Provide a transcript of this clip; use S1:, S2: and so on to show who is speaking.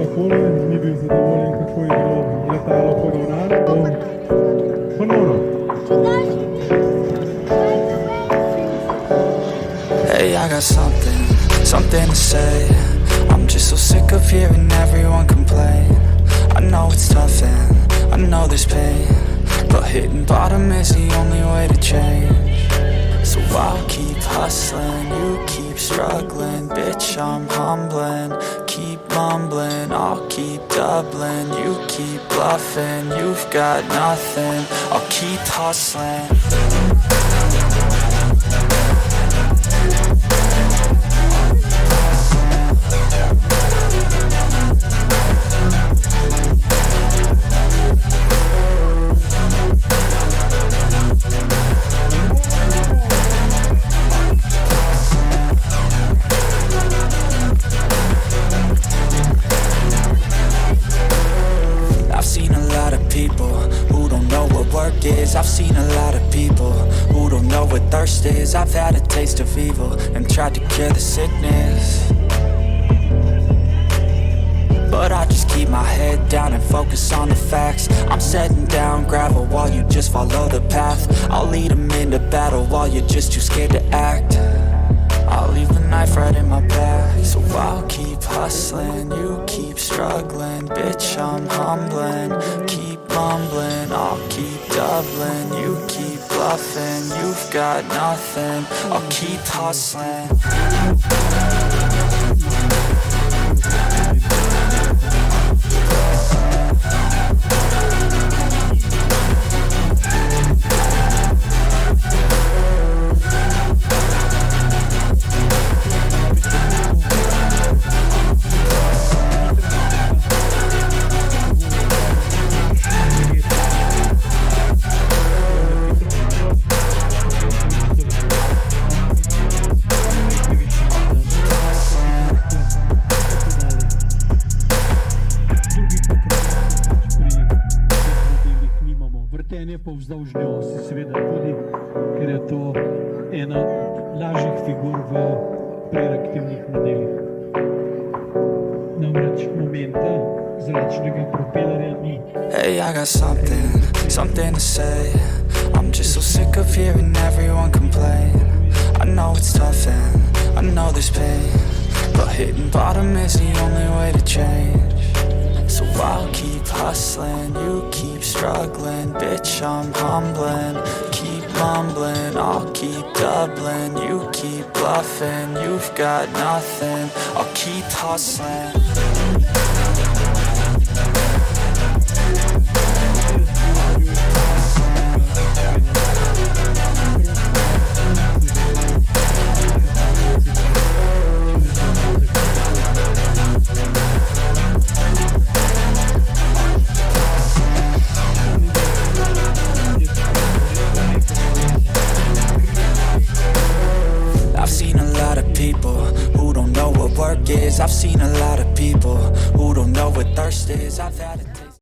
S1: takole, ni bil zadovoljen, kako je bilo letalo poravnano. Ponovno.
S2: Hey, I got something to say. I'm just so sick of hearing everyone complain. I know it's tough and I know there's pain, but hitting bottom is the only way to change. So I'll keep hustling, you keep struggling. Bitch, I'm humbling, keep mumbling. I'll keep doubling, you keep bluffing. You've got nothing, I'll keep hustling. I've seen a lot of people who don't know what thirst is. I've had a taste of evil and tried to cure the sickness, but I just keep my head down and focus on the facts. I'm setting down gravel while you just follow the path. I'll lead them into battle while you're just too scared to act. I'll leave the knife right in my back. So I'll keep hustling, you keep struggling. Bitch, I'm humbling, keep mumbling. I'll keep doubling, you keep bluffing. You've got nothing, I'll keep hustling.
S1: Povzdolžne osi seveda tudi, ker je to ena lažjih figur v prereaktivnih modelih. Namreč momenta zračnega propelerja ni.
S2: Hey, I got something to say. I'm just so sick of hearing everyone complain. I know it's tough and I know there's pain, but hitting bottom is the only way to change. So I'll keep hustling, you keep struggling. Bitch, I'm humbling, keep mumbling. I'll keep doubling, you keep bluffing. You've got nothing, I'll keep hustling. I've seen a lot of people who don't know what thirst is. I've had it.